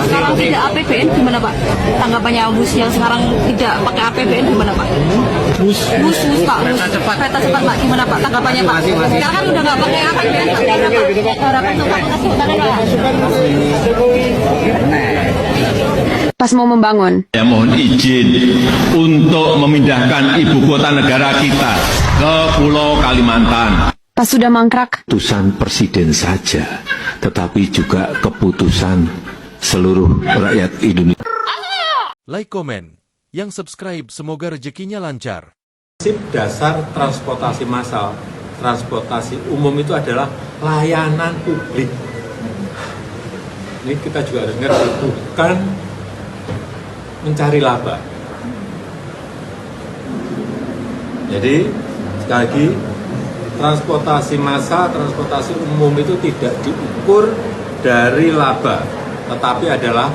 sekarang tidak APBN gimana Pak? Tanggapannya bus yang sekarang tidak pakai APBN gimana Pak? Bus Pak, kereta cepat Pak, gimana Pak tanggapannya Pak? Sekarang kan udah nggak pakai APBN Pak, gimana Pak? Harapan tuh Pak, pas mau membangun. Ya, mohon izin untuk memindahkan ibu kota negara kita ke Pulau Kalimantan. Pas sudah mangkrak. Keputusan presiden saja, tetapi juga keputusan seluruh rakyat Indonesia. Like, komen, yang subscribe semoga rezekinya lancar. Prinsip dasar transportasi massal, transportasi umum itu adalah layanan publik. Ini kita juga harus ngerti, bukan mencari laba. Jadi, sekali lagi, transportasi massal, transportasi umum itu tidak diukur dari laba, tetapi adalah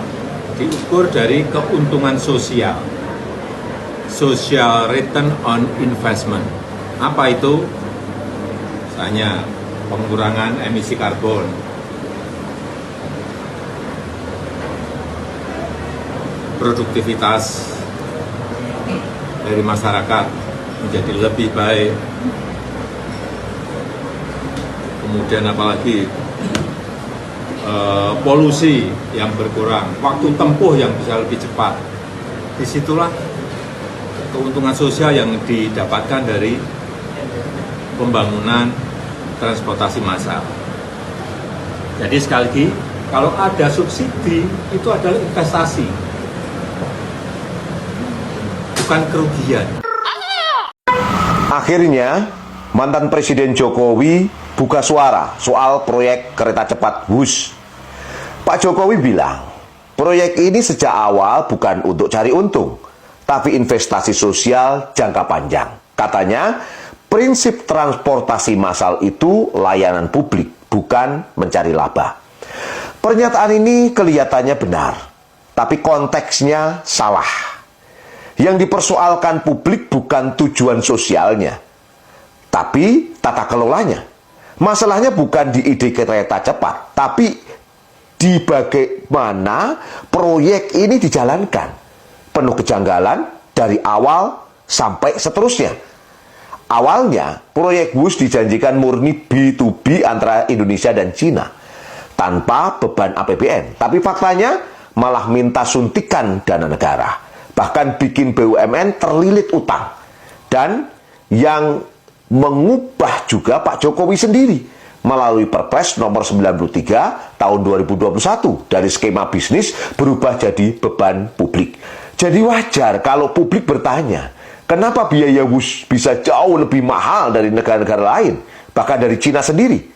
diukur dari keuntungan sosial. Social return on investment. Apa itu? Misalnya pengurangan emisi karbon, produktivitas dari masyarakat menjadi lebih baik, kemudian apalagi polusi yang berkurang, waktu tempuh yang bisa lebih cepat. Disitulah keuntungan sosial yang didapatkan dari pembangunan transportasi massal. Jadi sekali lagi, kalau ada subsidi itu adalah investasi, bukan kerugian. Akhirnya, mantan Presiden Jokowi buka suara soal proyek kereta cepat WUS. Pak Jokowi bilang, proyek ini sejak awal bukan untuk cari untung, tapi investasi sosial jangka panjang. Katanya, prinsip transportasi massal itu layanan publik, bukan mencari laba. Pernyataan ini kelihatannya benar, tapi konteksnya salah. Yang dipersoalkan publik bukan tujuan sosialnya, tapi tata kelolanya. Masalahnya bukan di ide kereta cepat, tapi di bagaimana proyek ini dijalankan. Penuh kejanggalan dari awal sampai seterusnya. Awalnya, proyek WUS dijanjikan murni B2B antara Indonesia dan Cina, tanpa beban APBN. Tapi faktanya malah minta suntikan dana negara. Bahkan bikin BUMN terlilit utang. Dan yang mengubah juga Pak Jokowi sendiri melalui Perpres nomor 93 tahun 2021 dari skema bisnis berubah jadi beban publik. Jadi wajar kalau publik bertanya, kenapa biaya WUS bisa jauh lebih mahal dari negara-negara lain, bahkan dari Cina sendiri?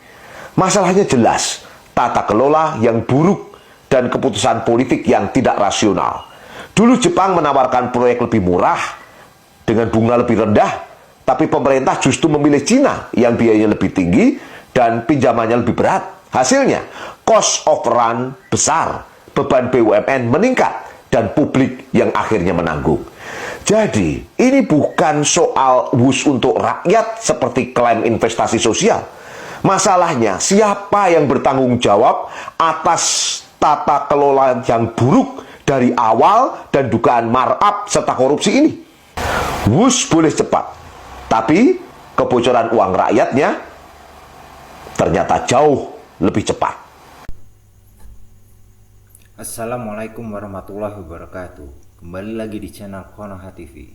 Masalahnya jelas, tata kelola yang buruk dan keputusan politik yang tidak rasional. Dulu Jepang menawarkan proyek lebih murah dengan bunga lebih rendah, tapi pemerintah justru memilih Cina yang biayanya lebih tinggi dan pinjamannya lebih berat. Hasilnya, cost of run besar, beban BUMN meningkat, dan publik yang akhirnya menanggung. Jadi, ini bukan soal WUS untuk rakyat seperti klaim investasi sosial. Masalahnya, siapa yang bertanggung jawab atas tata kelola yang buruk dari awal dan dugaan markup serta korupsi ini? WUS boleh cepat, tapi kebocoran uang rakyatnya ternyata jauh lebih cepat. Assalamualaikum warahmatullahi wabarakatuh. Kembali lagi di channel Konoha TV.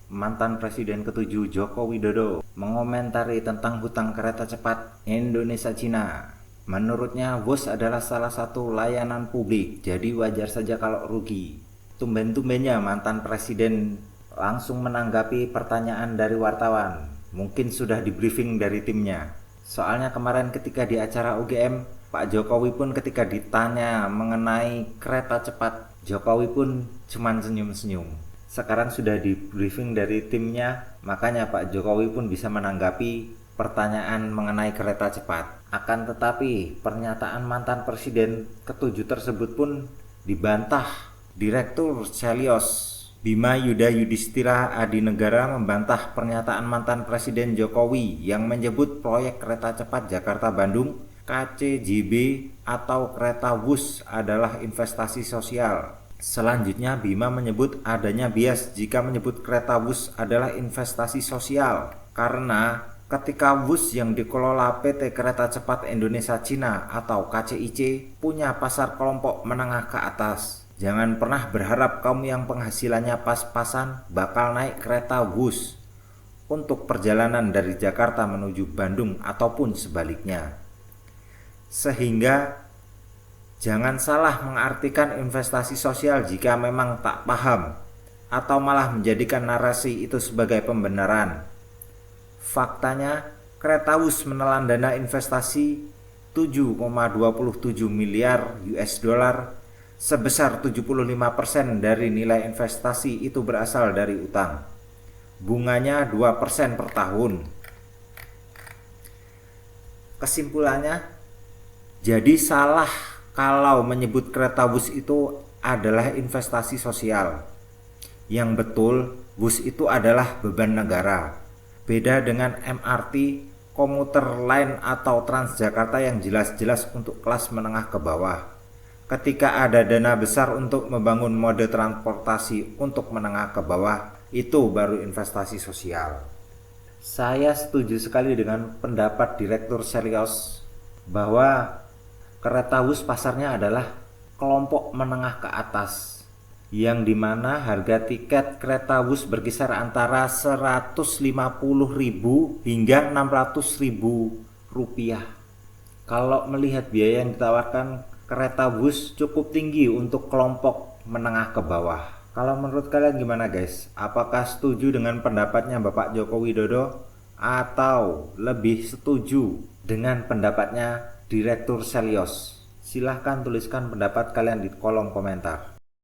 Mantan Presiden ke-7 Joko Widodo mengomentari tentang hutang kereta cepat Indonesia-Cina. Menurutnya WUS adalah salah satu layanan publik, jadi wajar saja kalau rugi. Tumben-tumbennya mantan Presiden langsung menanggapi pertanyaan dari wartawan. Mungkin sudah di briefing dari timnya. Soalnya kemarin ketika di acara UGM, Pak Jokowi pun ketika ditanya mengenai kereta cepat, Jokowi pun cuman senyum-senyum. Sekarang sudah di briefing dari timnya, makanya Pak Jokowi pun bisa menanggapi pertanyaan mengenai kereta cepat. Akan tetapi, pernyataan mantan Presiden ke-7 tersebut pun dibantah. Direktur Celios Bima Yuda Yudhistira Adinegara membantah pernyataan mantan Presiden Jokowi yang menyebut proyek kereta cepat Jakarta-Bandung KCJB atau kereta Wus adalah investasi sosial. Selanjutnya, Bima menyebut adanya bias jika menyebut kereta Wus adalah investasi sosial, karena ketika Wus yang dikelola PT Kereta Cepat Indonesia Cina atau KCIC punya pasar kelompok menengah ke atas. Jangan pernah berharap kamu yang penghasilannya pas-pasan bakal naik kereta Wus untuk perjalanan dari Jakarta menuju Bandung ataupun sebaliknya. Sehingga jangan salah mengartikan investasi sosial jika memang tak paham atau malah menjadikan narasi itu sebagai pembenaran. Faktanya, kereta Wus menelan dana investasi 7,27 miliar US dollar, sebesar 75% dari nilai investasi itu berasal dari utang. Bunganya 2% per tahun. Kesimpulannya, jadi salah kalau menyebut kereta Wus itu adalah investasi sosial. Yang betul, Wus itu adalah beban negara. Beda dengan MRT, komuter lain atau Transjakarta yang jelas-jelas untuk kelas menengah ke bawah. Ketika ada dana besar untuk membangun mode transportasi untuk menengah ke bawah, itu baru investasi sosial. Saya setuju sekali dengan pendapat Direktur Selyos bahwa kereta Wus pasarnya adalah kelompok menengah ke atas, yang dimana harga tiket kereta Wus berkisar antara 150.000 hingga 600.000 rupiah. Kalau melihat biaya yang ditawarkan kereta Wus cukup tinggi untuk kelompok menengah ke bawah. Kalau menurut kalian gimana guys? Apakah setuju dengan pendapatnya Bapak Joko Widodo atau lebih setuju dengan pendapatnya Direktur Selyos? Silahkan tuliskan pendapat kalian di kolom komentar.